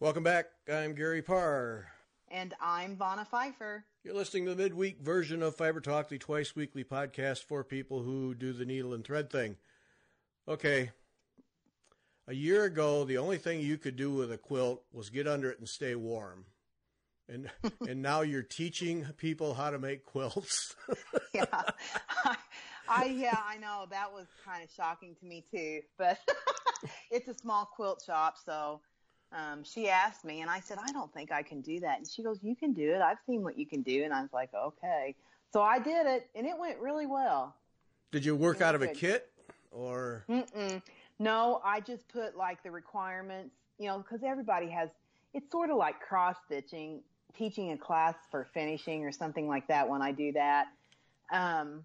Welcome back. I'm Gary Parr. And I'm Vonna Pfeiffer. You're listening to the midweek version of Fiber Talk, the twice-weekly podcast for people who do the needle and thread thing. Okay. A year ago, the only thing you could do with a quilt was get under it and stay warm. And now you're teaching people how to make quilts. Yeah. I know. That was kind of shocking to me, too. But it's a small quilt shop, so she asked me, and I said, I don't think I can do that. And she goes, you can do it. I've seen what you can do. And I was like, okay. So I did it, and it went really well. Did you work out of a kit? Or? No, I just put, like, the requirements, because everybody has, it's sort of like cross-stitching, teaching a class for finishing or something like that when I do that. I've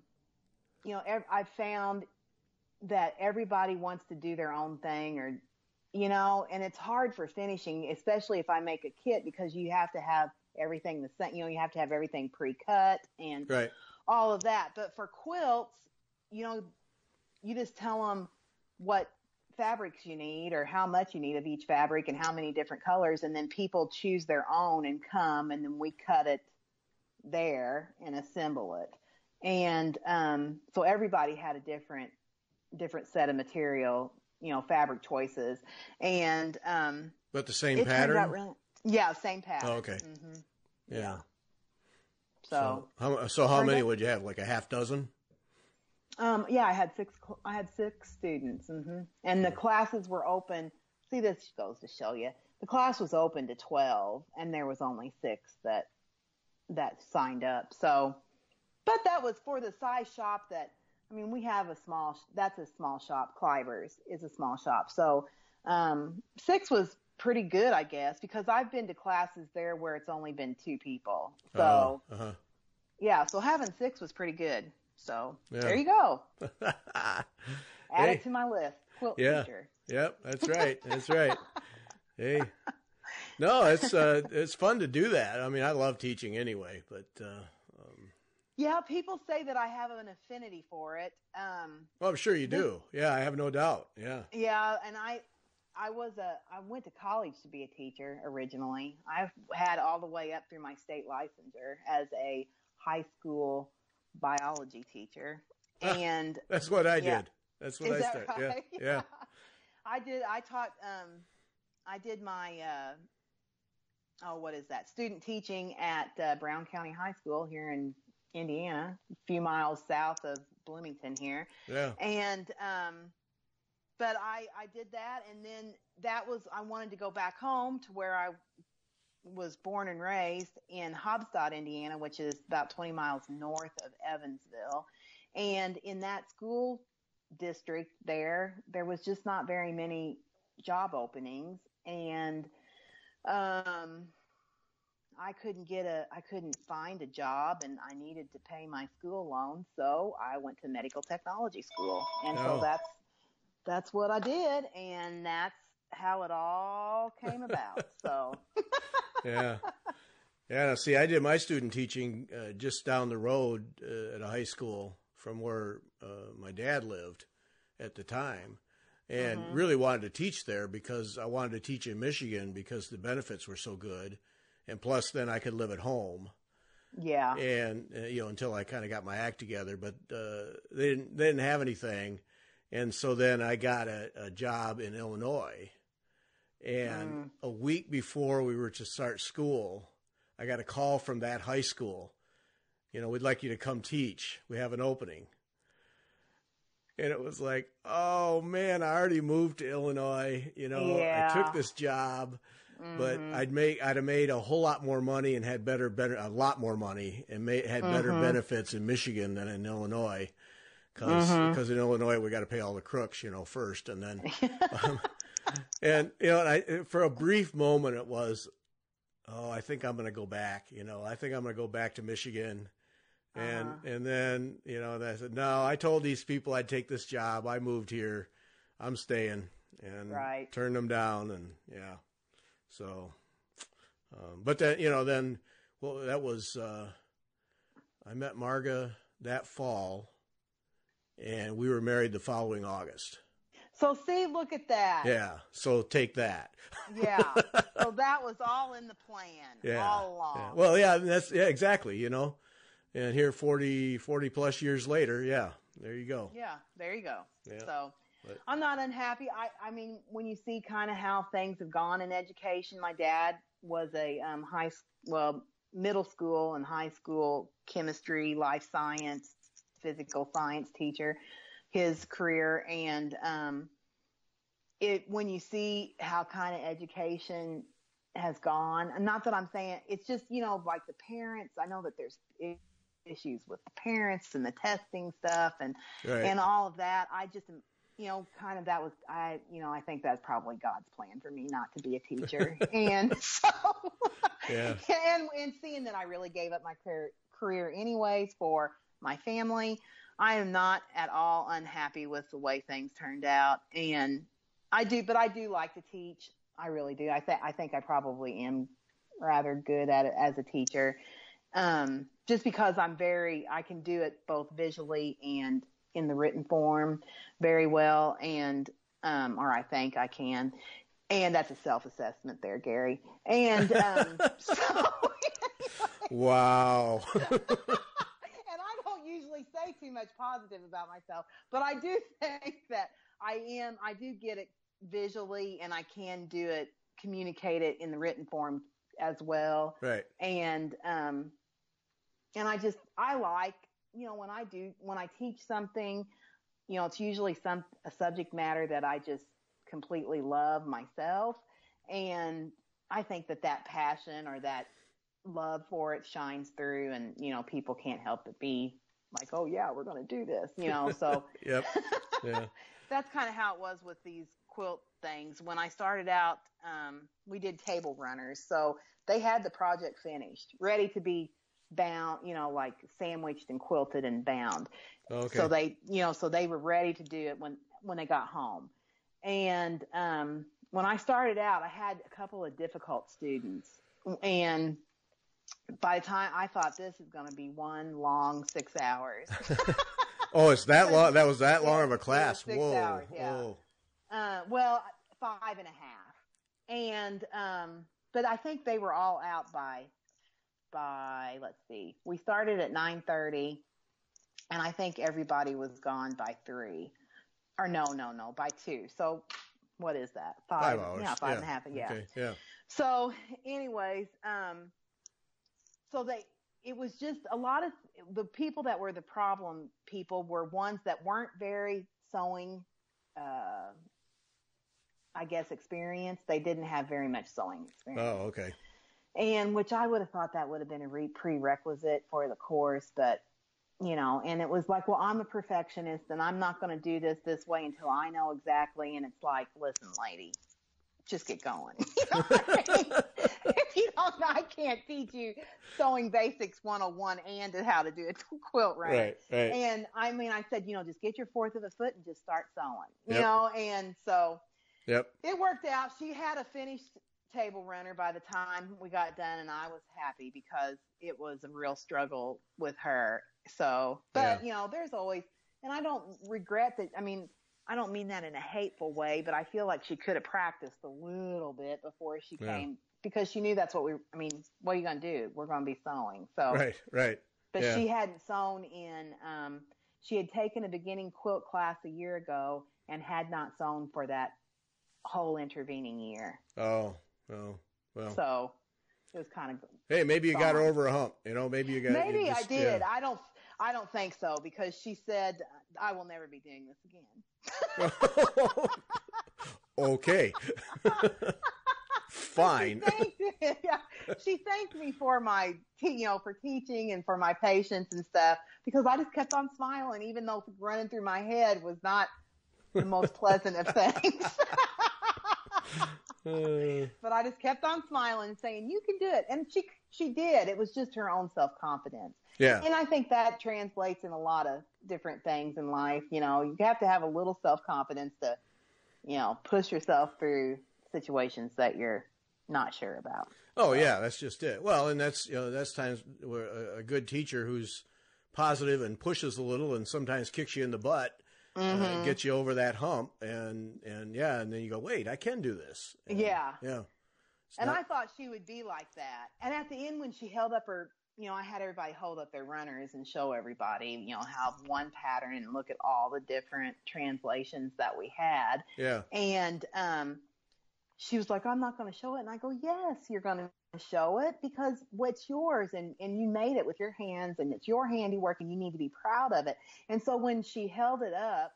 found that everybody wants to do their own thing or, and it's hard for finishing, especially if I make a kit because you have to have everything the same, you have to have everything pre-cut and right. all of that. But for quilts, you just tell them what fabrics you need or how much you need of each fabric and how many different colors, and then people choose their own and come, and then we cut it there and assemble it. And so everybody had a different set of material, fabric choices, and but the same pattern. Same pattern. Oh, okay. Mm-hmm. Yeah. So how many would you have? Like a half dozen? I had six students, mm-hmm. And the classes were open. See, this goes to show you. The class was open to 12, and there was only 6 that signed up. So, but that was for the size shop that, we have that's a small shop. Cliver's is a small shop. So 6 was pretty good, I guess, because I've been to classes there where it's only been 2 people. So, so having 6 was pretty good. So There you go. Add it to my list. Quilt teacher. Yep, that's right. That's right. Hey, no, it's fun to do that. I love teaching anyway, but yeah, people say that I have an affinity for it. Well, I'm sure you do. Yeah, I have no doubt. Yeah. Yeah, and I went to college to be a teacher originally. I had all the way up through my state licensure as a high school biology teacher, and that's what I did. That's what I started. Right? Yeah. I taught. I did my student teaching at Brown County High School here in Indiana, a few miles south of Bloomington here. Yeah. And but I did that, and then I wanted to go back home to where I was born and raised in Hobstadt, Indiana, which is about 20 miles north of Evansville. And in that school district there was just not very many job openings. And I couldn't find a job, and I needed to pay my school loan. So I went to medical technology school. And so that's what I did. And that's how it all came about. So yeah. See, I did my student teaching just down the road at a high school from where my dad lived at the time, and really wanted to teach there because I wanted to teach in Michigan because the benefits were so good, and plus then I could live at home. Yeah. And until I kind of got my act together, but they didn't have anything, and so then I got a job in Illinois. And a week before we were to start school, I got a call from that high school. We'd like you to come teach. We have an opening. And it was like, oh man, I already moved to Illinois. I took this job, but I'd have made a whole lot more money and had a lot more money and had better benefits in Michigan than in Illinois. Cause in Illinois, we got to pay all the crooks, first. And then, and for a brief moment it was, I think I'm going to go back. I think I'm going to go back to Michigan. And then, and I said, no, I told these people I'd take this job. I moved here. I'm staying, and turned them down. And yeah. So, but then, that was, I met Marga that fall, and we were married the following August. So see, look at that. Yeah. So take that. Yeah. So that was all in the plan all along. Yeah. Well, yeah, exactly, you know. And here 40 plus years later, there you go. Yeah, there you go. Yeah. So I'm not unhappy. I mean, when you see kind of how things have gone in education, my dad was a middle school and high school chemistry, life science, physical science teacher, his career. And when you see how kind of education has gone, and not that I'm saying, it's just, you know, like the parents, I know that there's issues with the parents and the testing stuff and all of that. I just, you know, kind of that was, I think that's probably God's plan for me not to be a teacher. And so, and seeing that I really gave up my career anyways for my family, I am not at all unhappy with the way things turned out. And I do like to teach. I really do. I think I probably am rather good at it as a teacher. Just because I can do it both visually and in the written form very well. And, or I think I can. And that's a self-assessment there, Gary. And, wow. And I don't usually say too much positive about myself, but I do think that I do get it visually, and I can communicate it in the written form as well. Right. And I like, you know, when I teach something, you know, it's usually a subject matter that I just completely love myself. And I think that passion or that love for it shines through, and, you know, people can't help but be like, oh yeah, we're going to do this, you know, so yep. Yeah. That's kind of how it was with these quilt things. When I started out, we did table runners. So they had the project finished, ready to be bound, you know, like sandwiched and quilted and bound. Okay. So they were ready to do it when they got home. And when I started out, I had a couple of difficult students, and by the time I thought this is going to be one long 6 hours. Oh, it's that long. That was that long of a class. 6 Whoa. hours, yeah. Whoa. Well, 5.5. And, but I think they were all out by, let's see, we started at 9:30, and I think everybody was gone by 3, or no, by 2. So what is that? 5 hours. Yeah, 5.5. Yeah. Okay. Yeah. So anyways, it was just a lot of the people that were the problem people were ones that weren't very sewing, I guess, experienced. They didn't have very much sewing experience. Oh, okay. And which I would have thought that would have been a prerequisite for the course, but, you know, and it was like, well, I'm a perfectionist and I'm not going to do this way until I know exactly. And it's like, listen, lady, just get going. You know what I mean? If you don't know, I can't teach you Sewing Basics 101 and how to do a quilt right. Right. And I mean, I said, you know, just get your 1/4 of a foot and just start sewing, you Yep. know? And so Yep. it worked out. She had a finished table runner by the time we got done, and I was happy because it was a real struggle with her. So, but you know, there's always, and I don't regret that. I mean, I don't mean that in a hateful way, but I feel like she could have practiced a little bit before she came, because she knew that's what what are you going to do? We're going to be sewing. So, right. But she hadn't sewn in, she had taken a beginning quilt class a year ago and had not sewn for that whole intervening year. Oh, well. So it was kind of. Hey, maybe you got her over a hump. You know, maybe you got. Maybe I did. Yeah. I don't think so, because she said, I will never be doing this again. Okay. Fine. She thanked me for my, for teaching and for my patience and stuff, because I just kept on smiling, even though running through my head was not the most pleasant of things. But I just kept on smiling, saying, you can do it. And she did. It was just her own self-confidence. Yeah. And I think that translates in a lot of different things in life. You know, you have to have a little self-confidence to, push yourself through situations that you're not sure about. Oh, yeah, that's just it. Well, and that's times where a good teacher who's positive and pushes a little and sometimes kicks you in the butt get you over that hump. And then you go, wait, I can do this. And, yeah. And I thought she would be like that. And at the end, when she held up her, I had everybody hold up their runners and show everybody, how one pattern and look at all the different translations that we had. Yeah. And she was like, I'm not going to show it. And I go, yes, you're going to show it because what's yours and you made it with your hands and it's your handiwork and you need to be proud of it. And so when she held it up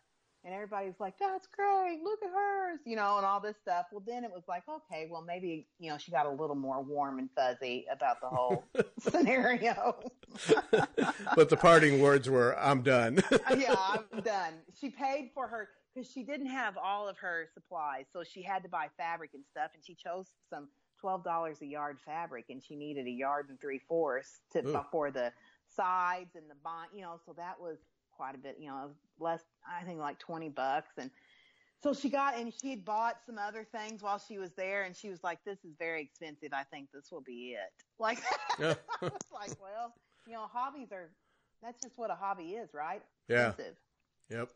and everybody was like, that's great, look at hers, and all this stuff. Well, then it was like, okay, well, maybe, she got a little more warm and fuzzy about the whole scenario. But the parting words were, I'm done. Yeah, I'm done. She paid for her, because she didn't have all of her supplies, so she had to buy fabric and stuff, and she chose some $12 a yard fabric, and she needed 1 3/4 for the sides and the bind, so that was quite a bit, less, I think like $20. And so she had bought some other things while she was there, and she was like, this is very expensive. I think this will be it. Like, I was like, well, hobbies that's just what a hobby is, right? Expensive. Yeah. Yep.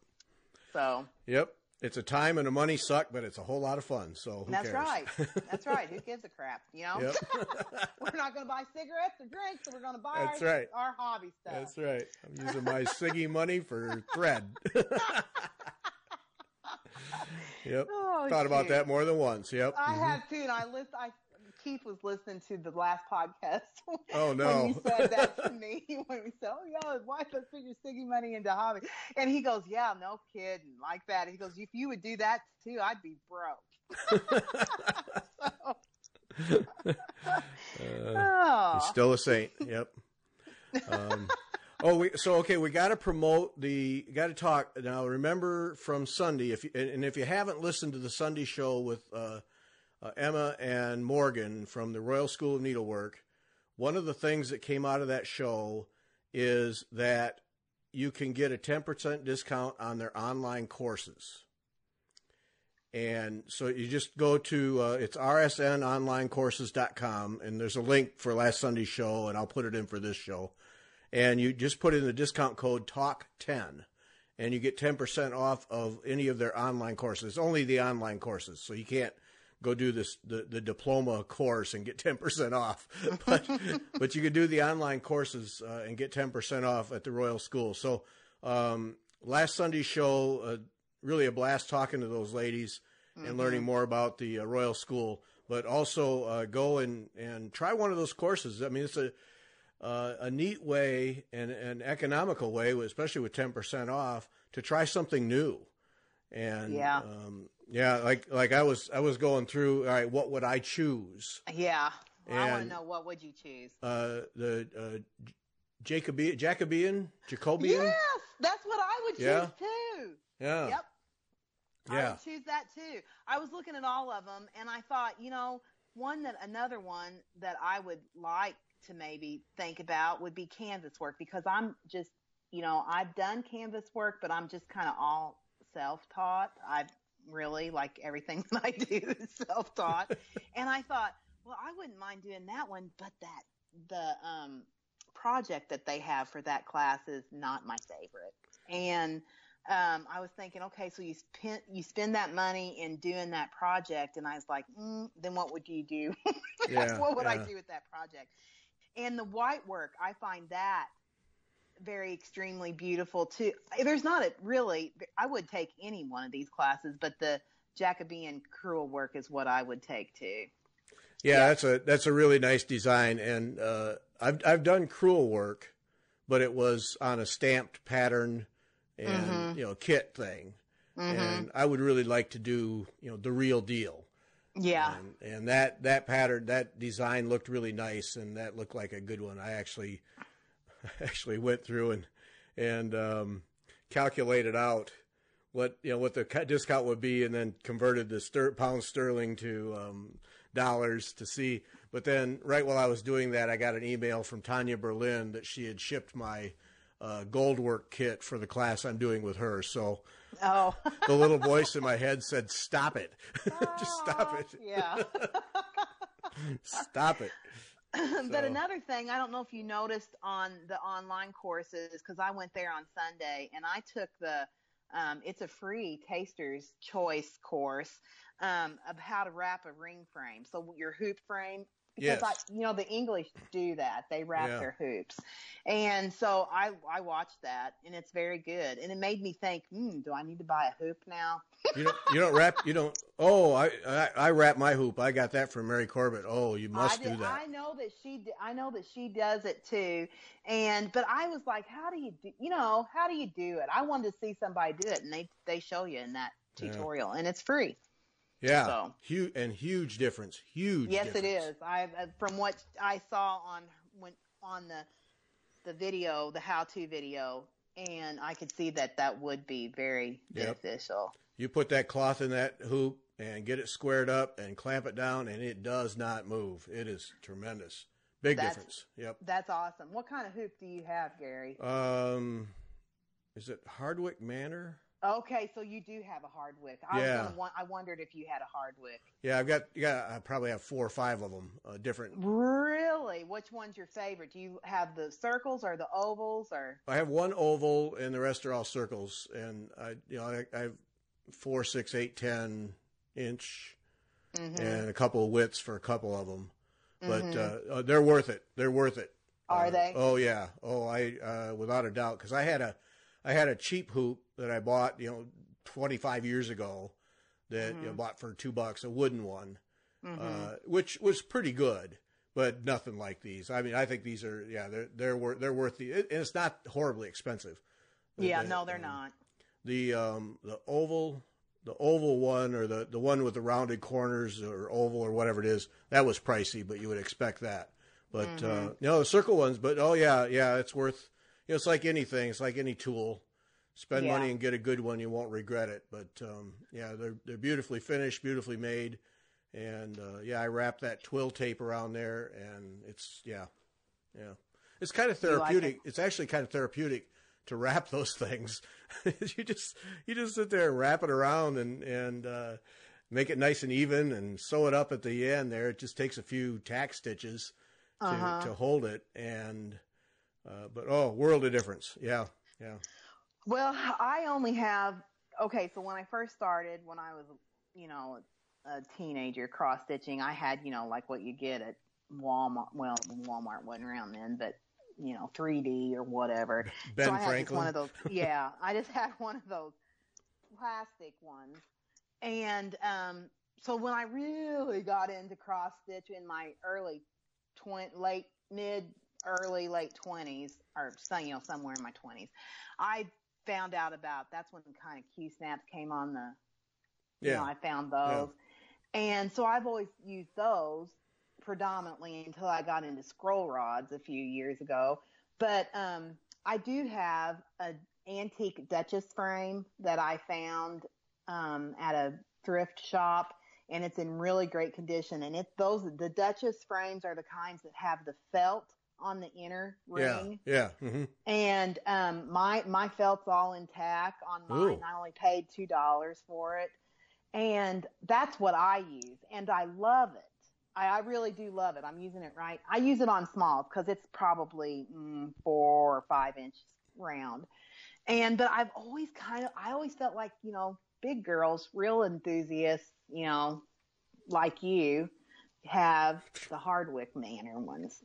So. Yep. It's a time and a money suck, but it's a whole lot of fun. So who That's cares? right. That's right. Who gives a crap? Yep. We're not going to buy cigarettes or drinks, so we're going to buy our hobby stuff. That's right. I'm using my Siggy money for thread. Yep. Oh, Thought about that more than once. Yep. I have too, and Keith was listening to the last podcast. Oh no! When you said that to me, when we said, "Oh yeah, his wife has put your Siggy money into hobby," and he goes, "Yeah, no kidding, like that." He goes, "If you would do that too, I'd be broke." He's still a saint. Yep. We got to promote got to talk now. Remember from Sunday, if you haven't listened to the Sunday show with Emma and Morgan from the Royal School of Needlework, one of the things that came out of that show is that you can get a 10% discount on their online courses. And so you just go to, it's rsnonlinecourses.com, and there's a link for last Sunday's show, and I'll put it in for this show. And you just put in the discount code TALK10, and you get 10% off of any of their online courses. It's only the online courses, so you can't go do the diploma course and get 10% off. But you could do the online courses and get 10% off at the Royal School. So last Sunday's show, really a blast talking to those ladies and learning more about the Royal School. But also go and try one of those courses. I mean, it's a neat way and an economical way, especially with 10% off, to try something new. And like I was going through, all right, what would I choose? Yeah. Well, I want to know, what would you choose? The Jacobean? Yes, that's what I would choose too. Yeah. Yep. I would choose that too. I was looking at all of them, and I thought, another one that I would like to maybe think about would be canvas work, because I'm just, I've done canvas work, but I'm just kind of all self-taught. I really, like, everything that I do is self-taught. And I thought, well, I wouldn't mind doing that one, but the project that they have for that class is not my favorite. And I was thinking, okay, so you spend that money in doing that project, and I was like, then what would you do? What would I do with that project? And the white work, I find that very extremely beautiful too. There's not I would take any one of these classes, but the Jacobean crewel work is what I would take too. Yeah, that's a really nice design, and I've done crewel work, but it was on a stamped pattern and kit thing, and I would really like to do the real deal. Yeah, and that pattern, that design looked really nice, and that looked like a good one. I actually went through and calculated out what the discount would be, and then converted the pound sterling to dollars to see. But then right while I was doing that, I got an email from Tanya Berlin that she had shipped my gold work kit for the class I'm doing with her. So the little voice in my head said, stop it. Just stop it. Yeah. Stop it. But another thing, I don't know if you noticed on the online courses, because I went there on Sunday and I took the It's a free taster's choice course of how to wrap a ring frame. So your hoop frame, because Yes. the English do that. They wrap their hoops. And so I watched that, and it's very good. And it made me think, do I need to buy a hoop now? You don't wrap. You don't. Oh, I wrap my hoop. I got that from Mary Corbett. Oh, you must do that. I know that she does it too. But I was like, how do you do it? I wanted to see somebody do it, and they show you in that tutorial, and it's free. Yeah. So huge difference. Huge. Yes, difference. it is. From what I saw on the video, the how-to video, and I could see that would be very beneficial. You put that cloth in that hoop and get it squared up and clamp it down, and it does not move. It is tremendous. Big difference. Yep. That's awesome. What kind of hoop do you have, Gary? Is it Hardwick Manor? Okay, so you do have a Hardwick. I wondered if you had a Hardwick. Yeah, I probably have 4 or 5 of them, different. Really? Which one's your favorite? Do you have the circles or the ovals, or? I have one oval, and the rest are all circles. And I have 4, 6, 8, 10 inch, and a couple of widths for a couple of them. But they're worth it. They're worth it. Are they? Oh yeah. Oh, I without a doubt, because I had a cheap hoop that I bought 25 years ago that I bought for $2, a wooden one, which was pretty good, but nothing like these. I mean, I think these are they're worth the, and it's not horribly expensive. Yeah, no, they're not. The oval one, or the one with the rounded corners or oval or whatever it is, that was pricey, but you would expect that. But the circle ones, but it's worth. It's like anything. It's like any tool. Spend money and get a good one. You won't regret it. But they're beautifully finished, beautifully made, and I wrap that twill tape around there, and it's it's kind of therapeutic. Like it? It's actually kind of therapeutic to wrap those things. you just sit there and wrap it around and make it nice and even and sew it up at the end there. It just takes a few tack stitches to hold it, and but world of difference. Yeah. Well, I only have, so when I first started, when I was, a teenager cross-stitching, I had, like what you get at Walmart. Well, Walmart wasn't around then, but, 3D or whatever. Ben so I had Franklin. just one of those, I just had one of those plastic ones. And so when I really got into cross-stitch in my early 20s, or somewhere in my 20s, I found out that's when kind of Q-snaps came on I found those. Yeah. And so I've always used those predominantly until I got into scroll rods a few years ago. But I do have an antique Duchess frame that I found at a thrift shop, and it's in really great condition. And the Duchess frames are the kinds that have the felt on the inner ring. Yeah. Mm-hmm. And my felt's all intact on mine. Ooh. I only paid $2 for it. And that's what I use. And I love it. I really do love it. I'm using it right. I use it on smalls because it's probably 4 or 5 inches round. But I've always I always felt like, big girls, real enthusiasts, like you, have the Hardwick Manor ones.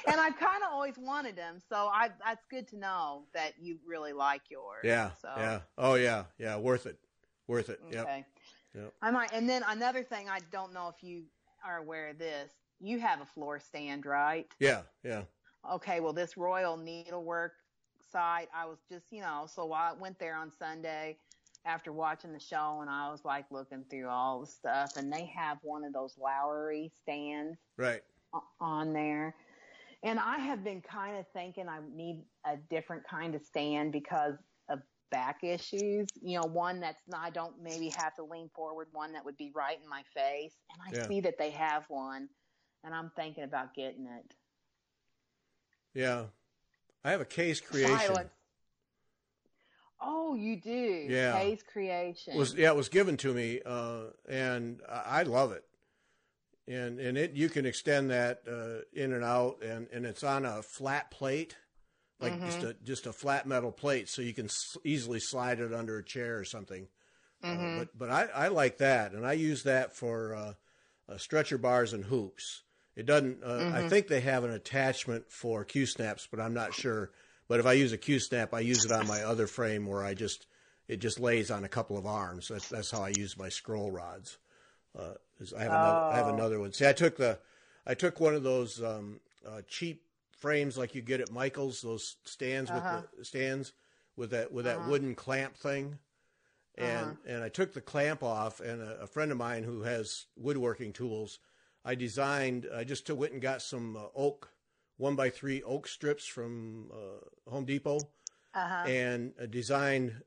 And I've kind of always wanted them. So that's good to know that you really like yours. Yeah. So. Yeah. Oh, yeah. Yeah. Worth it. Okay. Yep. I might. And then another thing, I don't know if you are aware of this. You have a floor stand, right? Yeah. Okay. Well, this Royal Needlework site, I was just, so I went there on Sunday after watching the show, and I was like looking through all the stuff, and they have one of those Lowry stands on there. And I have been kind of thinking I need a different kind of stand because of back issues. One that's I don't maybe have to lean forward, one that would be right in my face. And I see that they have one, and I'm thinking about getting it. Yeah. I have a Case Creation. Silence. Oh, you do? Yeah. Case Creation. It was given to me, and I love it. And you can extend that in and out, and it's on a flat plate like just a flat metal plate, so you can easily slide it under a chair or something. But I like that, and I use that for stretcher bars and hoops. It doesn't. I think they have an attachment for Q-snaps, but I'm not sure. But if I use a Q-snap, I use it on my other frame where it just lays on a couple of arms. That's how I use my scroll rods. I have another one. See, I took one of those cheap frames like you get at Michael's, those stands with that wooden clamp thing. And I took the clamp off, and a friend of mine who has woodworking tools, I just went and got some oak 1x3 oak strips from Home Depot, and designed,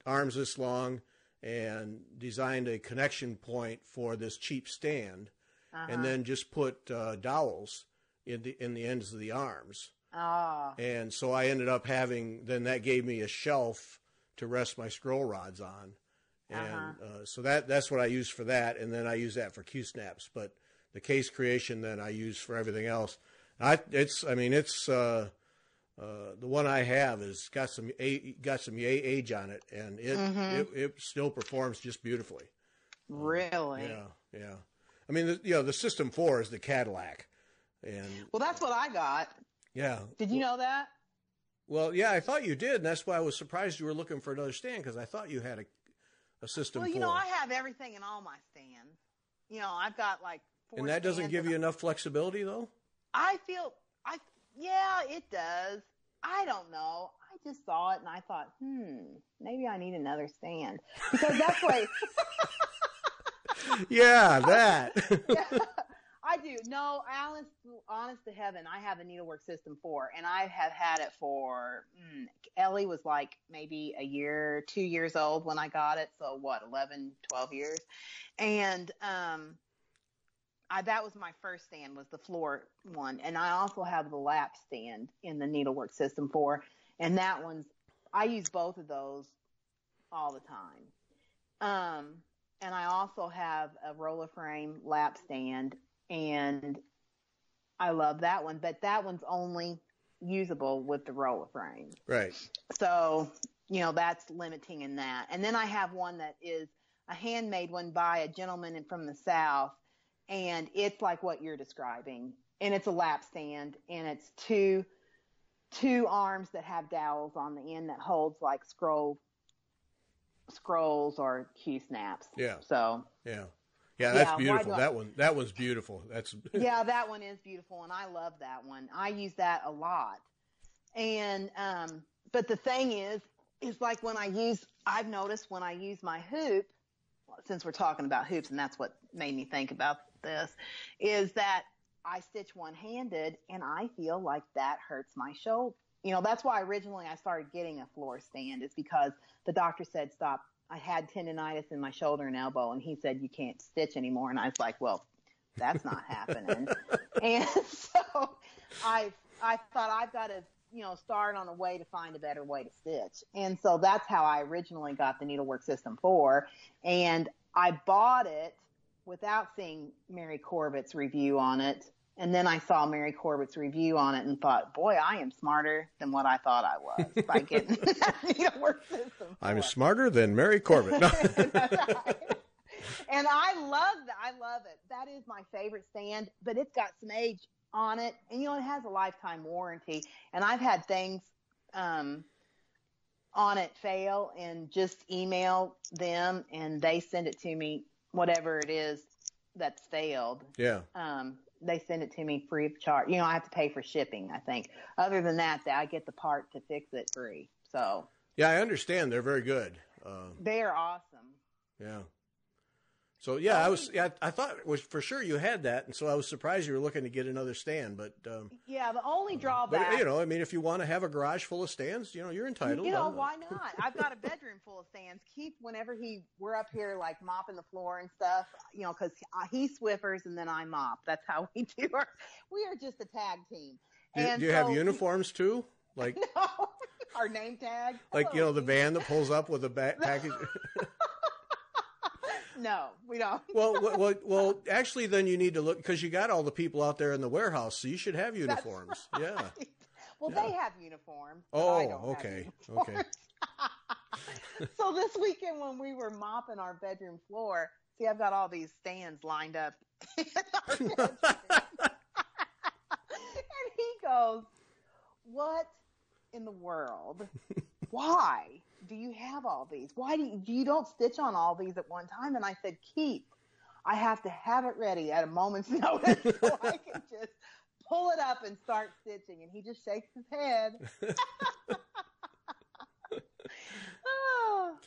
arms this long, and designed a connection point for this cheap stand, and then just put dowels in the ends of the arms. And so I ended up that gave me a shelf to rest my scroll rods on. And so that's what I use for that, and then I use that for Q-snaps. But the case creation then I use for everything else. The one I have is got some age on it, and it still performs just beautifully. Really? Yeah. I mean, the System 4 is the Cadillac, and well, that's what I got. Yeah. Did you know that? Well, yeah, I thought you did, and that's why I was surprised you were looking for another stand, because I thought you had a System 4. Well, I have everything in all my stands. I've got like 4 And that doesn't give you enough flexibility, though? Yeah, it does. I don't know. I just saw it and I thought, maybe I need another stand, because that's like, yeah, that. Yeah, I do. No, honest to heaven, I have a Needlework System 4, and I have had it for, Ellie was like maybe 2 years old when I got it. So what, 11, 12 years. And, that was my first stand, was the floor one. And I also have the lap stand in the Needlework System 4. And I use both of those all the time. And I also have a roller frame lap stand, and I love that one, but that one's only usable with the roller frame. Right. So, that's limiting in that. And then I have one that is a handmade one by a gentleman from the South, and it's like what you're describing, and it's a lap stand, and it's two arms that have dowels on the end that holds like scrolls or Q-snaps. Yeah. So. Yeah. Yeah, that's beautiful. That one's beautiful. Yeah, that one is beautiful, and I love that one. I use that a lot. And but the thing is like I've noticed when I use my hoop, since we're talking about hoops, and that's what made me think about this, is that I stitch one-handed, and I feel like that hurts my shoulder. That's why originally I started getting a floor stand, is because the doctor said stop. I had tendonitis in my shoulder and elbow, and he said you can't stitch anymore. And I was like, well, that's not happening. And so I thought I've got to, start on a way to find a better way to stitch. And so that's how I originally got the Needlework System 4. And I bought it without seeing Mary Corbett's review on it. And then I saw Mary Corbett's review on it and thought, boy, I am smarter than what I thought I was by getting that Needlework System 4. I'm smarter than Mary Corbett. No. That's right. And I love that. I love it. That is my favorite stand, but it's got some age on it. And, it has a lifetime warranty. And I've had things on it fail, and just email them, and they send it to me, whatever it is that's failed. Yeah. They send it to me free of charge. I have to pay for shipping, I think. Other than that, I get the part to fix it free. So. Yeah, I understand. They're very good. They're awesome. Yeah. So yeah, I thought it was for sure you had that, and so I was surprised you were looking to get another stand. But yeah, the only drawback. But if you want to have a garage full of stands, you're entitled. Why not? I've got a bedroom full of stands. Keith, whenever we're up here like mopping the floor and stuff, because he Swiffers and then I mop. That's how we do we are just a tag team. Do you have uniforms too? Like no, our name tag. Like the van that pulls up with a package. No, we don't. Well, actually, then you need to look, because you got all the people out there in the warehouse, so you should have uniforms. Right. Yeah. Well, they have uniforms. But Oh, I don't okay. Have uniforms. So this weekend when we were mopping our bedroom floor, see, I've got all these stands lined up in our bedroom. And he goes, "What in the world? Why do you have all these? Why do you don't stitch on all these at one time?" And I said, "Keith, I have to have it ready at a moment's notice so I can just pull it up and start stitching." And he just shakes his head.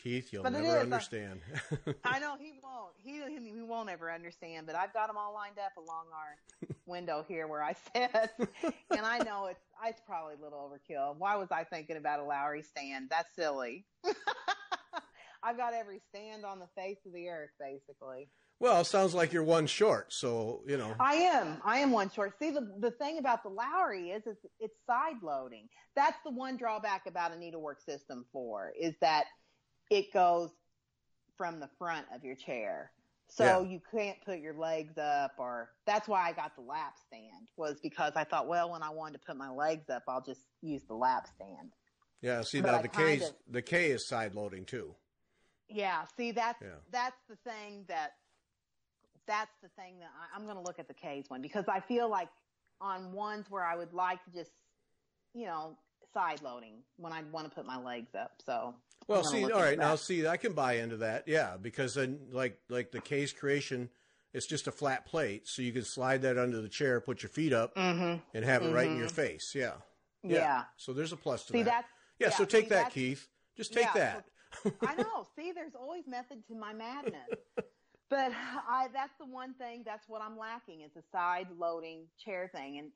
Keith, you'll never understand. I know he won't. He won't ever understand. But I've got them all lined up along our window here where I sit, and I know it's probably a little overkill. Why was I thinking about a Lowry stand? That's silly. I've got every stand on the face of the earth, basically. Well, it sounds like you're one short, so, I am one short. See, the thing about the Lowry is it's side loading. That's the one drawback about a needlework system 4 is that it goes from the front of your chair. So you can't put your legs up, or that's why I got the lap stand, was because I thought, well, when I wanted to put my legs up, I'll just use the lap stand. Yeah, see, but now the K is side loading too. Yeah, see, that's the thing that I'm going to look at the K's one, because I feel like on ones where I would like to just, side loading when I want to put my legs up. So, well, see, all right, now see, I can buy into that. Yeah. Because then like the K's creation, it's just a flat plate. So you can slide that under the chair, put your feet up and have it right in your face. Yeah. Yeah. So there's a plus to see, that. So take that, Keith. Just take that. So, I know. See, there's always method to my madness. But that's the one thing, that's what I'm lacking, is a side loading chair thing. And,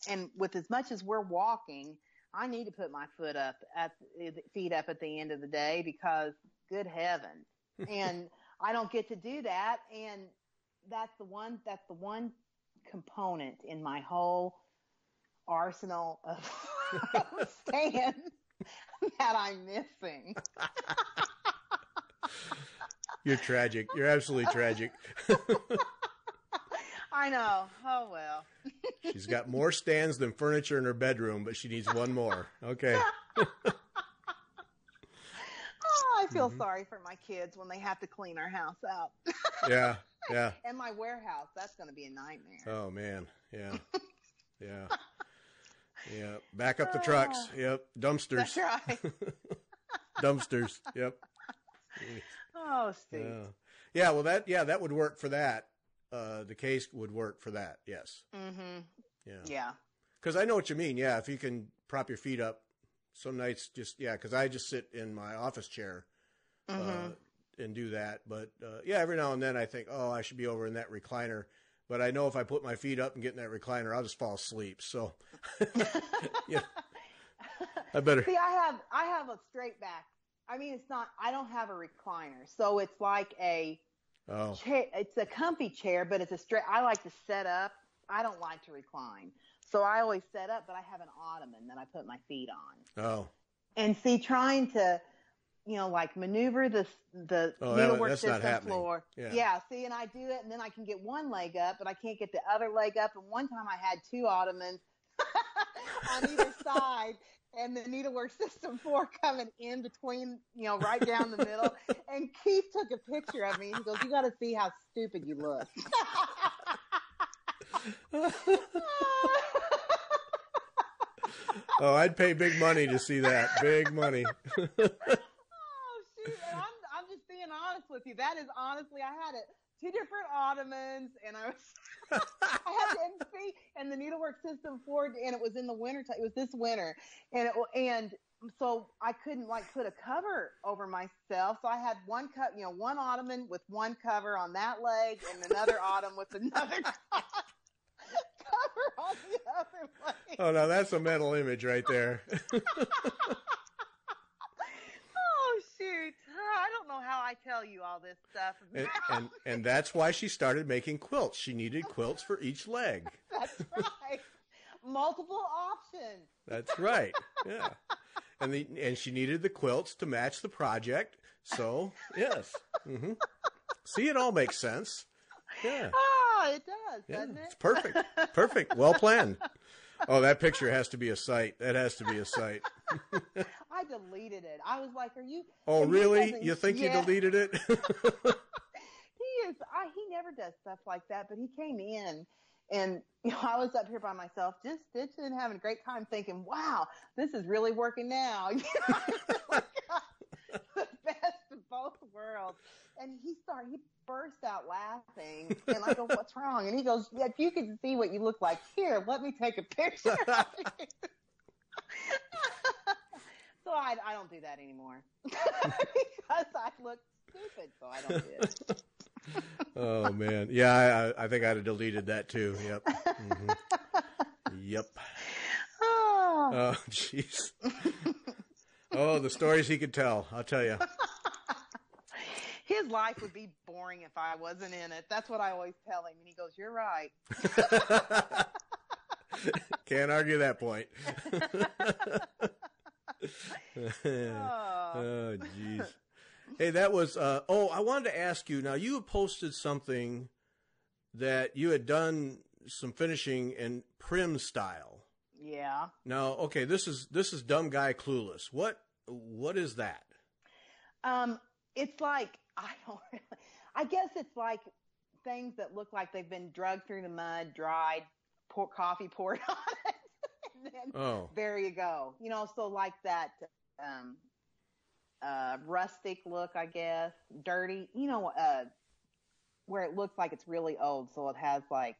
and with as much as we're walking, I need to put my feet up at the end of the day, because good heavens. And I don't get to do that. And that's the one component in my whole arsenal of stand that I'm missing. You're tragic. You're absolutely tragic. I know. Oh, well. She's got more stands than furniture in her bedroom, but she needs one more. Okay. I feel sorry for my kids when they have to clean our house out. Yeah. And my warehouse. That's going to be a nightmare. Oh, man. Yeah. Yeah. Back up the trucks. Yep. Dumpsters. That's right. Dumpsters. Yep. Oh, Steve. Yeah, well, that would work for that. The case would work for that. Yes. Mm-hmm. Yeah. Because I know what you mean. Yeah, if you can prop your feet up, some nights because I just sit in my office chair and do that. But every now and then I think, I should be over in that recliner. But I know if I put my feet up and get in that recliner, I'll just fall asleep. So, I better. See, I have a straight back. I mean, I don't have a recliner. So it's like a chair. It's a comfy chair, but it's a straight. I like to set up. I don't like to recline. So I always set up, but I have an ottoman that I put my feet on. Oh. And see, trying to, like maneuver the needlework system floor. Yeah. See, and I do it, and then I can get one leg up, but I can't get the other leg up. And one time I had 2 ottomans on either side, and the needlework system 4 coming in between, right down the middle. And Keith took a picture of me. He goes, "You got to see how stupid you look." Oh, I'd pay big money to see that. Big money. Oh, shoot. And I'm just being honest with you. That is honestly, I had 2 different ottomans, and I had to and the needlework system 4, and it was in the winter time. It was this winter, and so I couldn't put a cover over myself. So I had one ottoman with one cover on that leg, and another ottoman with another cover on the other leg. Oh, now that's a mental image right there. Oh, shoot. I don't know how I tell you all this stuff. And that's why she started making quilts. She needed quilts for each leg. That's right. Multiple options. That's right. Yeah. And she needed the quilts to match the project. So, yes. Mm-hmm. See, it all makes sense. Yeah. Oh, it does, doesn't it? It's perfect. Perfect. Well planned. Oh, that picture has to be a sight. That has to be a sight. I deleted it. I was like, "Are you?" Oh, really? You think you deleted it? He never does stuff like that. But he came in, and I was up here by myself, just stitching and having a great time, thinking, "Wow, this is really working now." The best of both worlds. And he burst out laughing, and I go, "What's wrong?" And he goes, "Yeah, if you could see what you look like, here, let me take a picture of you." So I don't do that anymore because I look stupid, so I don't do it. Oh man, yeah, I think I'd have deleted that too. Yep. Mm-hmm. Yep. Oh, jeez. Oh, the stories he could tell, I'll tell you. His life would be boring if I wasn't in it. That's what I always tell him. And he goes, "You're right." Can't argue that point. Oh, jeez. Hey, that was, I wanted to ask you, now you had posted something that you had done some finishing in prim-style. Yeah. Now, okay, this is Dumb Guy Clueless. What is that? It's like, I guess it's like things that look like they've been drugged through the mud, dried, coffee poured on it, and then there you go. So like that rustic look, I guess, dirty, where it looks like it's really old, so it has like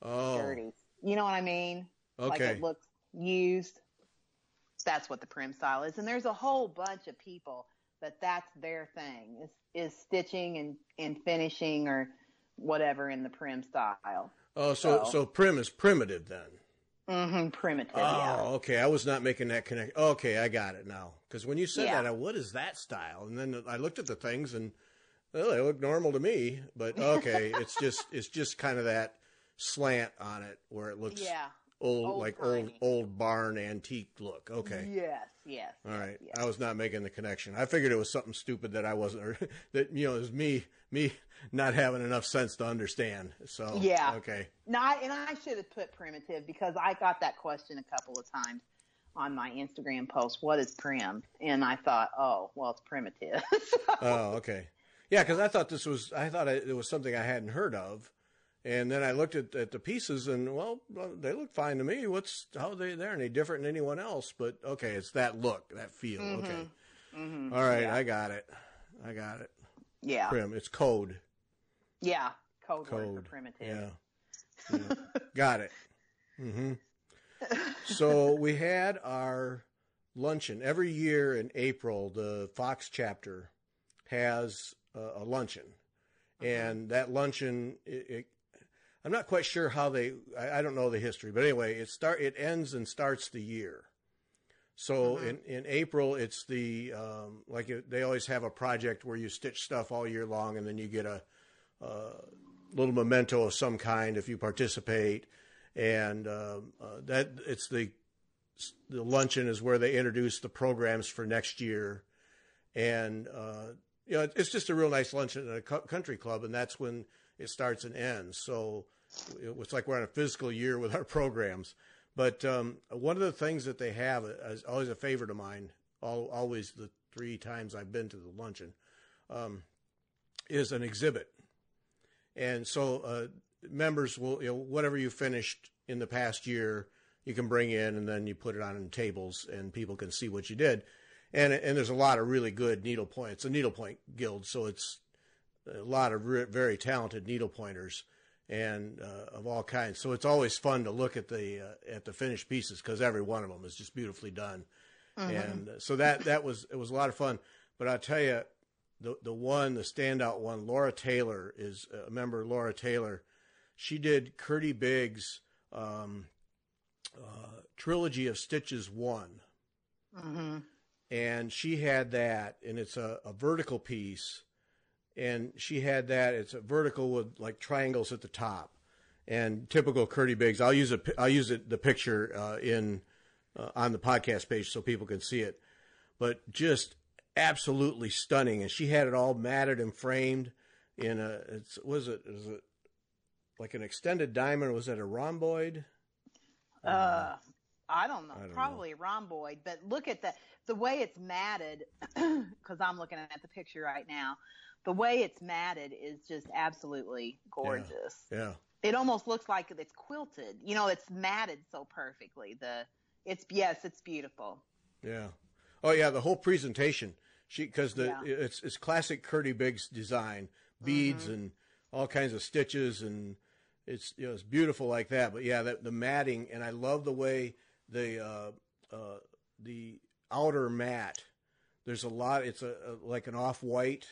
dirty. You know what I mean? Okay. Like it looks used. That's what the prim style is. And there's a whole bunch of people that's their thing is stitching and finishing or whatever in the prim style. Oh, so prim is primitive then. Mm-hmm, primitive. Oh, yeah. Okay. I was not making that connection. Okay, I got it now. Because when you said that, what is that style? And then I looked at the things and they look normal to me. But okay, it's just kind of that slant on it where it looks old barn antique look. Okay. Yes. All right. Yes. I was not making the connection. I figured it was something stupid that I wasn't, or that it was me not having enough sense to understand. So yeah. Okay. No, I should have put primitive because I got that question a couple of times on my Instagram post. What is prim? And I thought, oh, well, it's primitive. Oh, okay. Yeah, because I thought it was something I hadn't heard of. And then I looked at the pieces and, well, they look fine to me. How are they there? Any different than anyone else? But, okay, it's that look, that feel. Mm-hmm. Okay. Mm-hmm. All right, yeah. I got it. Yeah. Prim. It's code. Yeah, code word for primitive. Yeah. Got it. Mm-hmm. So we had our luncheon. Every year in April, the Fox chapter has a luncheon. And that luncheon, I'm not quite sure how I don't know the history, but anyway, it ends and starts the year. So in April, it's they always have a project where you stitch stuff all year long, and then you get a little memento of some kind if you participate. And that it's the luncheon is where they introduce the programs for next year, and it's just a real nice luncheon at a country club, and that's when it starts and ends. So it's like we're on a physical year with our programs. But one of the things that they have is always a favorite of mine, always the 3 times I've been to the luncheon, is an exhibit. And so members will, whatever you finished in the past year, you can bring in, and then you put it on tables, and people can see what you did. And there's a lot of really good needlepoint. It's a needlepoint guild, so it's a lot of very talented needlepointers and of all kinds. So it's always fun to look at the finished pieces because every one of them is just beautifully done. And so it was a lot of fun. But I'll tell you, the standout one, Laura Taylor is a member. Laura Taylor, she did Kurdy Biggs' Trilogy of Stitches One. And she had that, and it's a vertical piece, and she had that. It's a vertical with like triangles at the top, and typical Kurdy Biggs. I'll use the picture on the podcast page so people can see it, but just absolutely stunning. And she had it all matted and framed in was it like an extended diamond? Or was it a rhomboid? I don't know. Probably a rhomboid, but look at the way it's matted, because I'm looking at the picture right now. The way it's matted is just absolutely gorgeous. Yeah. It almost looks like it's quilted. You know, it's matted so perfectly. It's beautiful. Yeah. Oh yeah, the whole presentation. It's classic Kurdy Biggs design, beads and all kinds of stitches, and it's beautiful like that. But yeah, the matting, and I love the way the outer mat. There's a lot. It's like an off-white,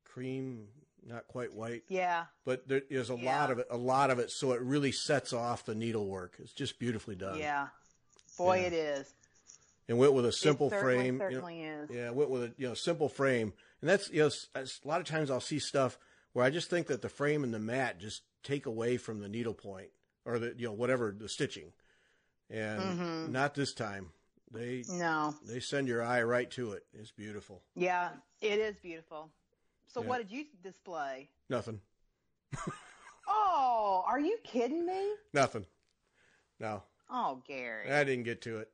cream, not quite white. Yeah. But there's a lot of it, so it really sets off the needlework. It's just beautifully done. Yeah. Boy, it is. And went with a simple frame. It certainly is. Yeah, went with a simple frame. And that's a lot of times I'll see stuff where I just think that the frame and the mat just take away from the needle point or the whatever the stitching. And not this time. They send your eye right to it. It's beautiful. Yeah, it is beautiful. So what did you display? Nothing. Oh, are you kidding me? Nothing. No. Oh, Gary. I didn't get to it.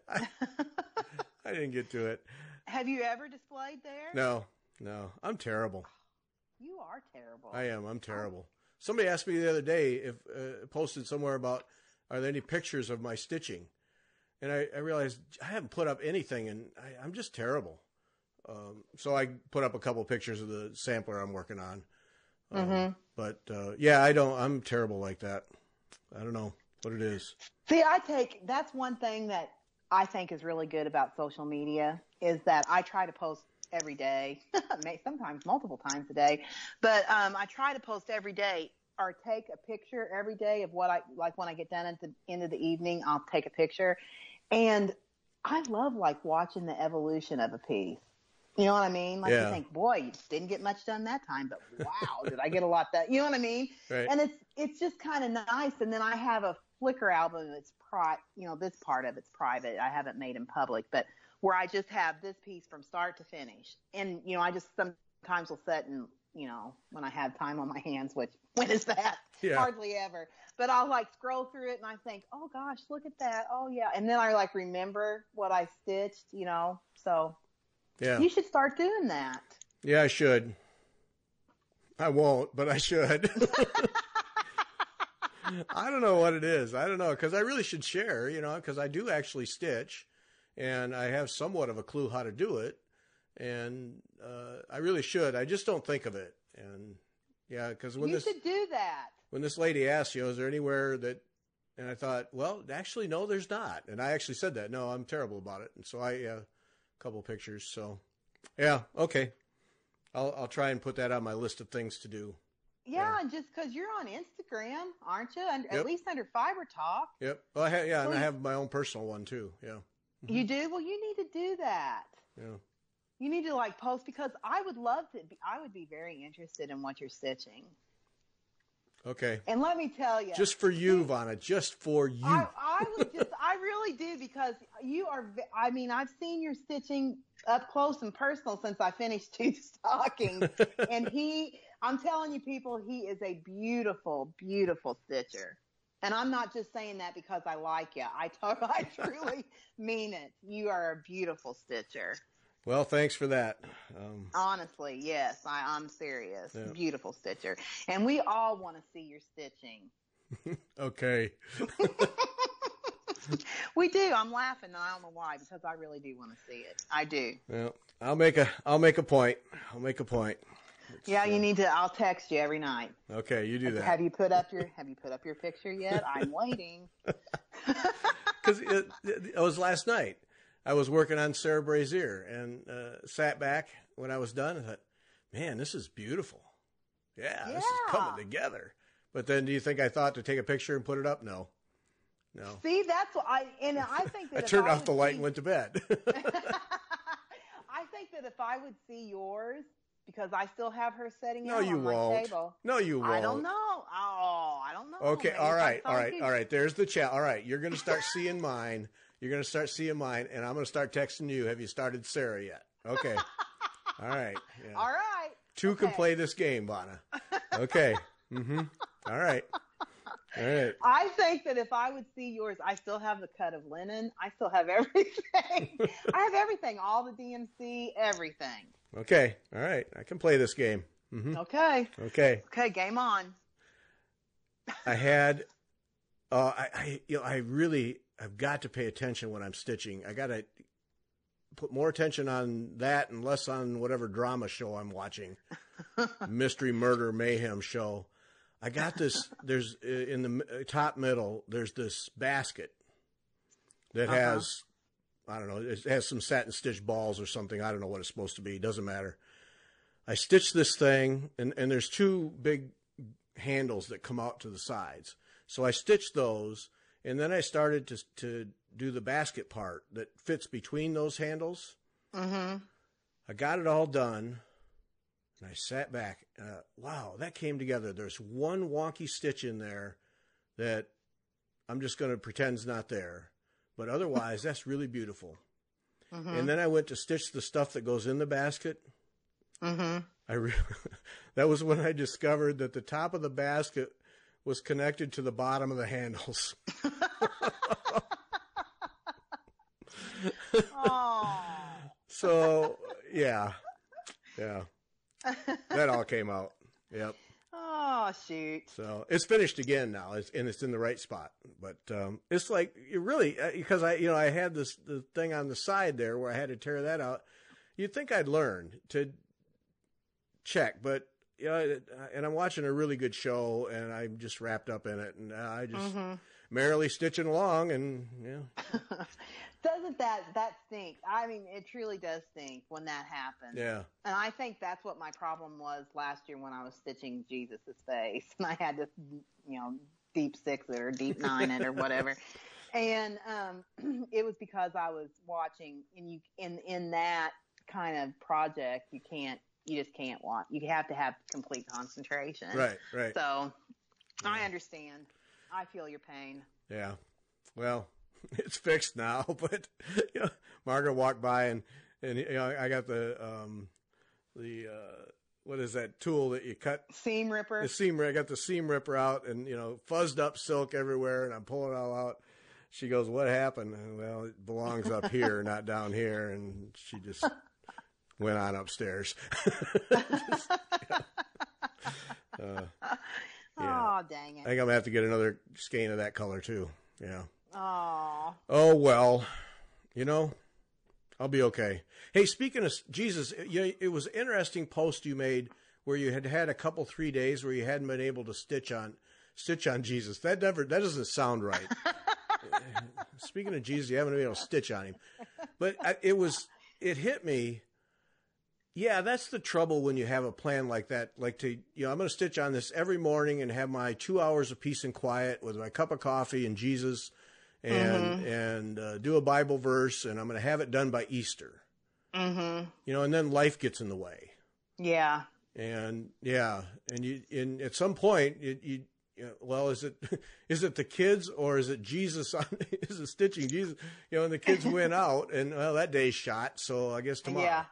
I didn't get to it. Have you ever displayed there? No. I'm terrible. You are terrible. I am. I'm terrible. Somebody asked me the other day if posted somewhere about, are there any pictures of my stitching? And I realized I haven't put up anything, and I'm just terrible. So I put up a couple of pictures of the sampler I'm working on. But I'm terrible like that. I don't know what it is. See, that's one thing that I think is really good about social media is that I try to post every day, sometimes multiple times a day, but I try to post every day or take a picture every day of what I like. When I get done at the end of the evening, I'll take a picture, and I love watching the evolution of a piece. You know what I mean? You think, boy, you didn't get much done that time, but wow, did I get a lot done? You know what I mean? Right. And it's just kind of nice. And then I have a Flickr album that's this part of it's private. I haven't made in public, but where I just have this piece from start to finish. And, I just sometimes will sit and, when I have time on my hands, which when is that? Yeah. Hardly ever. But I'll scroll through it and I think, oh gosh, look at that. Oh yeah. And then I remember what I stitched, so. Yeah. You should start doing that. Yeah, I should. I won't, but I should. I don't know what it is. I don't know, because I really should share, because I do actually stitch, and I have somewhat of a clue how to do it, and I really should. I just don't think of it. And yeah, because you should do that. When this lady asked, is there anywhere that, and I thought, well, actually, no, there's not. And I actually said that. No, I'm terrible about it. And so couple pictures. So yeah, okay. I'll try and put that on my list of things to do. Yeah, and just because you're on Instagram, aren't you? At least under Fiber Talk. Yep. Well, and I have my own personal one too. Yeah. You do? Well, you need to do that. Yeah. You need to post, because I would love to. I would be very interested in what you're stitching. Okay. And let me tell you. Just for you, Vonna. Just for you. I really do, because you are, I've seen your stitching up close and personal since I finished 2 stockings. And I'm telling you people, he is a beautiful, beautiful stitcher. And I'm not just saying that because I like you. I truly mean it. You are a beautiful stitcher. Well, thanks for that. Honestly, yes, I'm serious. Yeah. Beautiful stitcher. And we all want to see your stitching. Okay. We do. I'm laughing, and I don't know why, because I really do want to see it. I do. Well, I'll make a point. You need to. I'll text you every night. Okay, you do that. Have you put up your picture yet? I'm waiting. Because it was last night. I was working on Sarah Brazier and sat back when I was done and thought, man, this is beautiful. Yeah, this is coming together. But then do you think I thought to take a picture and put it up? No. See, that's what I think that I turned off the light and went to bed. I think that if I would see yours, because I still have her setting out on my table. No, you won't. I don't know. Oh, I don't know. Okay, all right. There's the chat. All right, you're going to start seeing mine. And I'm going to start texting you. Have you started Sarah yet? Okay. All right. Yeah. All right. Two can play this game, Vonna. Okay. All right. All right. I think that if I would see yours, I still have the cut of linen. I still have everything. I have everything, all the DMC, everything. Okay. All right. I can play this game. Mm-hmm. Okay. Okay. Game on. I had, I've got to pay attention when I'm stitching. I got to put more attention on that and less on whatever drama show I'm watching. Mystery, murder, mayhem show. I got this, there's in the top middle, there's this basket that has, I don't know, it has some satin stitch balls or something. I don't know what it's supposed to be. It doesn't matter. I stitched this thing, and there's two big handles that come out to the sides. So I stitched those, and then I started to do the basket part that fits between those handles. Mm-hmm. I got it all done. And I sat back. Wow, that came together. There's one wonky stitch in there that I'm just going to pretend is not there. But otherwise, that's really beautiful. Mm-hmm. And then I went to stitch the stuff that goes in the basket. Mm-hmm. That was when I discovered that the top of the basket was connected to the bottom of the handles. So, yeah. That all came out. Yep. Oh, shoot. So it's finished again now, and it's in the right spot. But it's like, you really, because I had the thing on the side there where I had to tear that out. You'd think I'd learn to check, but and I'm watching a really good show, and I'm just wrapped up in it, and I just merrily stitching along, and yeah. Doesn't that stink? I mean, it truly does stink when that happens. Yeah. And I think that's what my problem was last year when I was stitching Jesus's face, and I had to, deep six it or deep nine it or whatever. And it was because I was watching, and in that kind of project, you just can't watch. You have to have complete concentration. Right. So I understand. I feel your pain. Yeah. Well, it's fixed now, but Margaret walked by and I got the what is that tool that you cut? Seam ripper. I got the seam ripper out, and fuzzed up silk everywhere, and I'm pulling it all out. She goes, "What happened?" And, well, it belongs up here, not down here, and she just went on upstairs. Oh, dang it! I think I'm gonna have to get another skein of that color too. Yeah. Oh well, I'll be okay. Hey, speaking of Jesus, it was an interesting post you made where you had a couple 3 days where you hadn't been able to stitch on Jesus. That doesn't sound right. Speaking of Jesus, you haven't been able to stitch on him, but it hit me. Yeah, that's the trouble when you have a plan like that. Like I'm going to stitch on this every morning and have my 2 hours of peace and quiet with my cup of coffee and Jesus, and do a Bible verse, and I'm going to have it done by Easter. Mm-hmm. And then life gets in the way. Yeah. And at some point well, is it the kids or is it Jesus? Is it stitching Jesus? And the kids went out, and well, that day's shot. So I guess tomorrow. Yeah.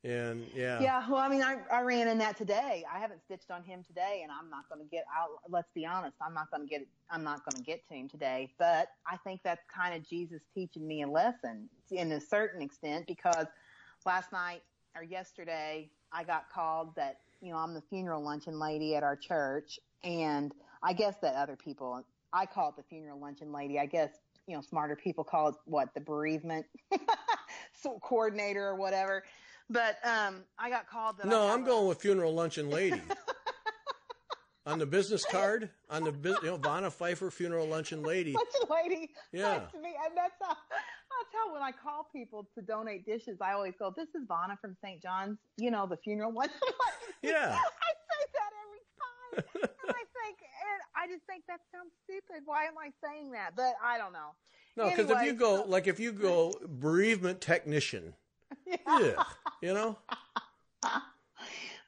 And well, I mean, I ran in that today. I haven't stitched on him today, and I'm not going to get out. Let's be honest, I'm not going to get to him today. But I think that's kind of Jesus teaching me a lesson in a certain extent, because last night or yesterday I got called that I'm the funeral luncheon lady at our church, and I guess that other people, I call it the funeral luncheon lady. I guess smarter people call it the bereavement coordinator or whatever. But I got called. I'm going with funeral luncheon lady. On the business card, on the Vonna Pfeiffer funeral luncheon lady. Luncheon lady. Yeah. Nice to me. And that's how when I call people to donate dishes, I always go, "This is Vonna from St. John's. The funeral luncheon lady." Yeah. I say that every time, and I just think that sounds stupid. Why am I saying that? But I don't know. No, because if you go bereavement technician. Yeah.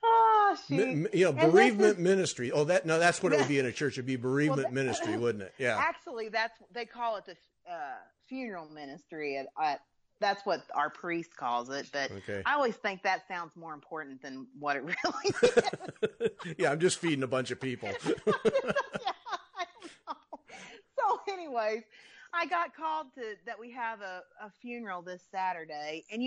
Oh, shoot. Bereavement ministry. Oh, that's what it would be in a church. It'd be bereavement ministry, wouldn't it? Yeah. Actually, they call it the funeral ministry. That's what our priest calls it. But okay. I always think that sounds more important than what it really is. Yeah, I'm just feeding a bunch of people. Yeah, I don't know. anyways, I got called that we have a funeral this Saturday. And,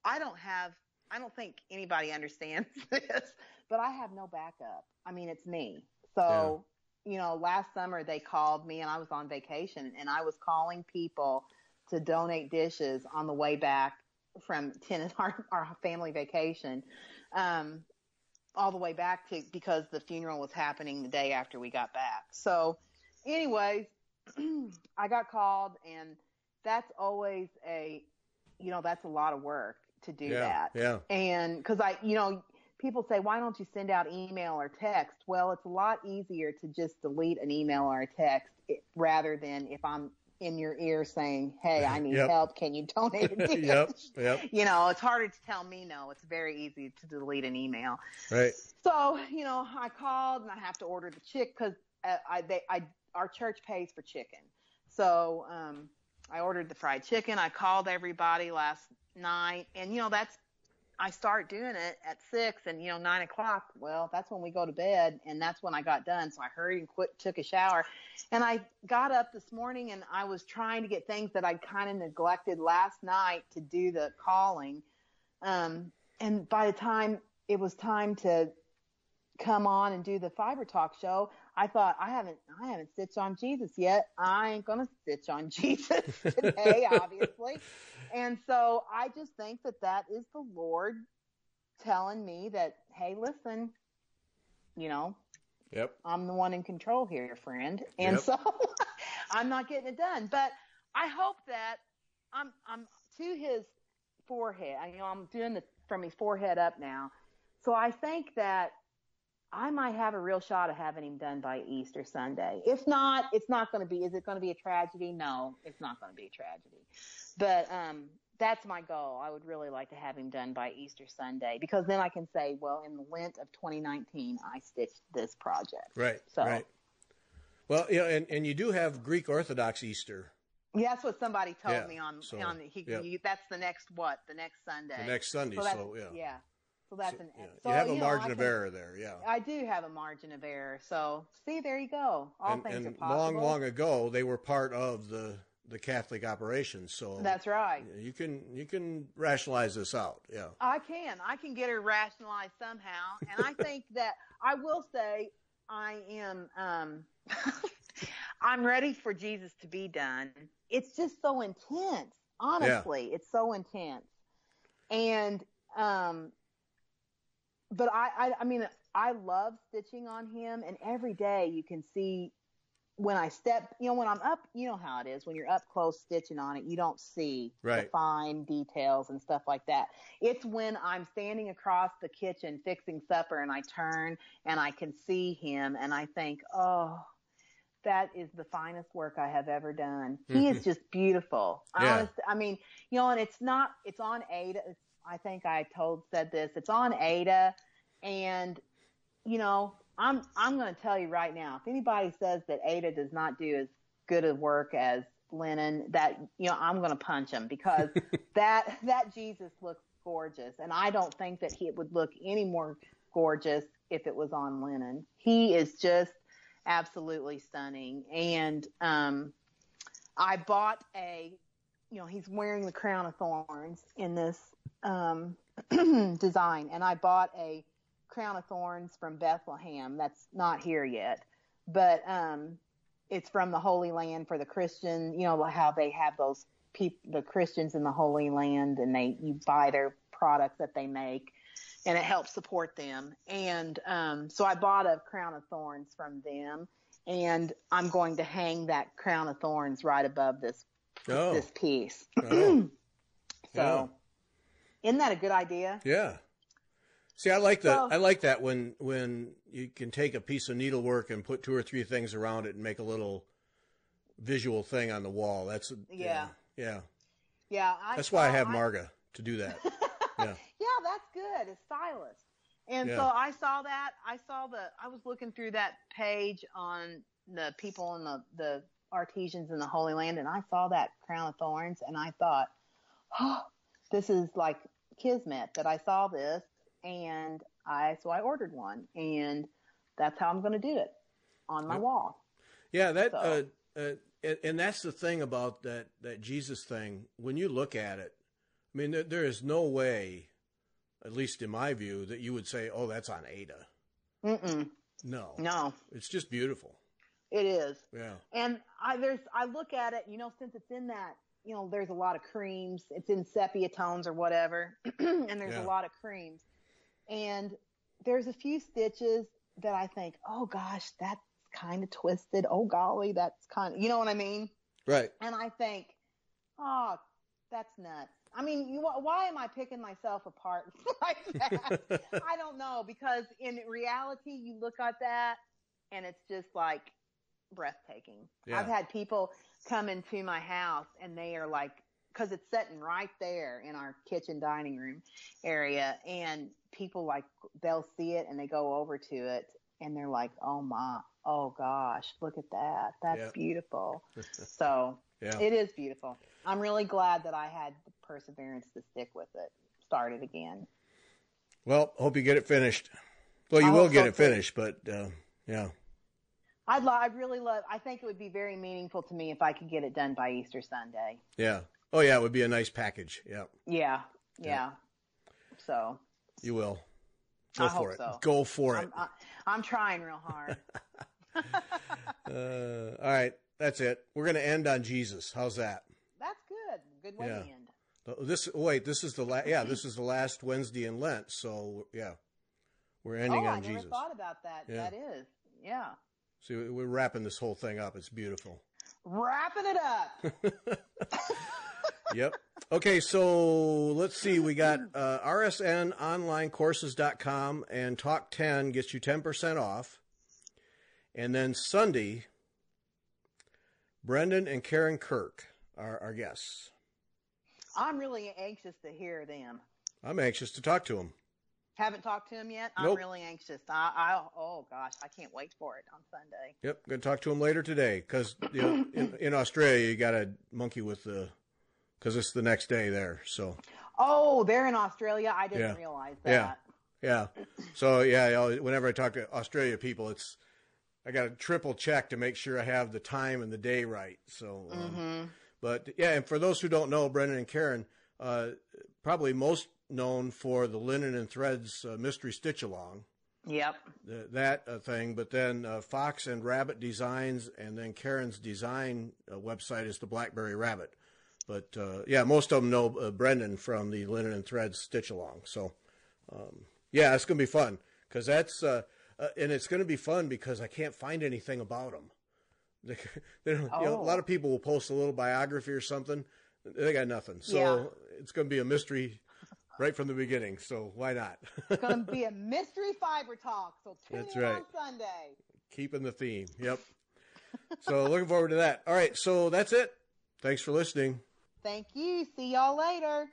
I don't think anybody understands this, but I have no backup. I mean, it's me. So, last summer they called me and I was on vacation and I was calling people to donate dishes on the way back from our family vacation, all the way back because the funeral was happening the day after we got back. So anyways, I got called, and that's always that's a lot of work to do that. Yeah. And because people say, why don't you send out email or text? Well, it's a lot easier to just delete an email or a text rather than if I'm in your ear saying, hey, I need help. Can you donate a dish? Yep. It's harder to tell me no. It's very easy to delete an email. Right. So, I called and I have to order the because our church pays for chicken. So, I ordered the fried chicken. I called everybody last night, and I start doing it at 6 and 9 o'clock. Well, that's when we go to bed, and that's when I got done. So I hurried and took a shower, and I got up this morning and I was trying to get things that I'd kind of neglected last night to do the calling. And by the time it was time to come on and do the Fiber Talk show, I thought, I haven't stitched on Jesus yet. I ain't going to stitch on Jesus today, obviously. And so I just think that is the Lord telling me that, hey, listen, I'm the one in control here, friend. And so I'm not getting it done. But I hope that I'm to his forehead. I'm doing from his forehead up now. So I think that I might have a real shot of having him done by Easter Sunday. If not, it's not going to be. Is it going to be a tragedy? No, it's not going to be a tragedy. But that's my goal. I would really like to have him done by Easter Sunday, because then I can say, well, in the Lent of 2019, I stitched this project. Right. So, right. Well, and you do have Greek Orthodox Easter. Yeah, that's what somebody told me on that's the next Sunday. The next Sunday. So yeah. So that's you have a margin of error there, yeah. I do have a margin of error. So, see, there you go. All things are possible. Long ago, they were part of the Catholic operation. So that's right. You can rationalize this out, yeah. I can get her rationalized somehow. And I think that I will say I am I'm ready for Jesus to be done. It's just so intense. Honestly, it's so intense. And but I mean, I love stitching on him, and every day you can see when I step, when I'm up, you know how it is. When you're up close stitching on it, you don't see the fine details and stuff like that. It's when I'm standing across the kitchen fixing supper and I turn and I can see him and I think, oh, that is the finest work I have ever done. He is just beautiful. Yeah. I mean, and it's on Ada. I think I said this. It's on Ada, and I'm going to tell you right now. If anybody says that Ada does not do as good a work as Linen, that I'm going to punch him, because that Jesus looks gorgeous, and I don't think that he would look any more gorgeous if it was on Linen. He is just absolutely stunning, and I bought he's wearing the crown of thorns in this design, and I bought a crown of thorns from Bethlehem that's not here yet, but it's from the Holy Land for the Christian, how they have those the Christians in the Holy Land, and you buy their products that they make, and it helps support them. And so I bought a crown of thorns from them, and I'm going to hang that crown of thorns right above this piece. So, isn't that a good idea? Yeah. See, I like that. I like that when you can take a piece of needlework and put 2 or 3 things around it and make a little visual thing on the wall. That's yeah. That's why I have Marga to do that. Yeah. Yeah, that's good. It's stylish. And so I saw that. I was looking through that page on the people in the artisans in the Holy Land, and I saw that crown of thorns, and I thought, oh, this is like kismet that I saw this, and so I ordered one, and that's how I'm going to do it on my wall. Yeah, that and that's the thing about that Jesus thing. When you look at it, I mean, there is no way, at least in my view, that you would say, "Oh, that's on Ada." Mm-mm. No, it's just beautiful. It is. Yeah. And I look at it, since it's in that, there's a lot of creams. It's in sepia tones or whatever, and there's a lot of creams. And there's a few stitches that I think, oh gosh, that's kind of twisted. Oh golly, that's kind of, you know what I mean? Right. And I think, oh, that's nuts. I mean, why am I picking myself apart like that? I don't know, because in reality, you look at that and it's just like breathtaking. Yeah. I've had people come into my house and they are like, because it's sitting right there in our kitchen dining room area, and people like, they'll see it and they go over to it and they're like, oh gosh, look at that. That's beautiful. So it is beautiful. I'm really glad that I had the perseverance to stick with it, start it again. Well, hope you get it finished. Well, you will get it finished, but yeah. I really love, I think it would be very meaningful to me if I could get it done by Easter Sunday. Yeah. Oh yeah, it would be a nice package. Yeah. Yeah. So. You will. Go for it. So. Go for it. I'm trying real hard. All right. That's it. We're going to end on Jesus. How's that? That's good. Good way to end. This is the last Wednesday in Lent. So we're ending on Jesus. I never thought about that. Yeah. That is. Yeah. See, we're wrapping this whole thing up. It's beautiful. Wrapping it up. Yep. Okay, so let's see. We got rsnonlinecourses.com, and Talk 10 gets you 10% off. And then Sunday, Brendon and Karen Kirk are our guests. I'm really anxious to hear them. I'm anxious to talk to them. Haven't talked to him yet? Nope. I'm really anxious. Oh gosh, I can't wait for it on Sunday. Yep, going to talk to him later today, because in Australia you got to monkey with because it's the next day there. So. Oh, they're in Australia. I didn't realize that. Yeah. So whenever I talk to Australia people, I got to triple check to make sure I have the time and the day right. So, but and for those who don't know, Brendon and Karen, probably most known for the Linen and Threads Mystery Stitch Along. Yep. That thing. But then Fox and Rabbit Designs, and then Karen's design website is the Blackberry Rabbit. But most of them know Brendon from the Linen and Threads Stitch Along. So it's going to be fun, because that's and it's going to be fun because I can't find anything about them. A lot of people will post a little biography or something. They got nothing. So it's going to be a mystery right from the beginning, so why not? It's going to be a mystery fiber talk, so tune in on Sunday. Keeping the theme, yep. So looking forward to that. All right, so that's it. Thanks for listening. Thank you. See y'all later.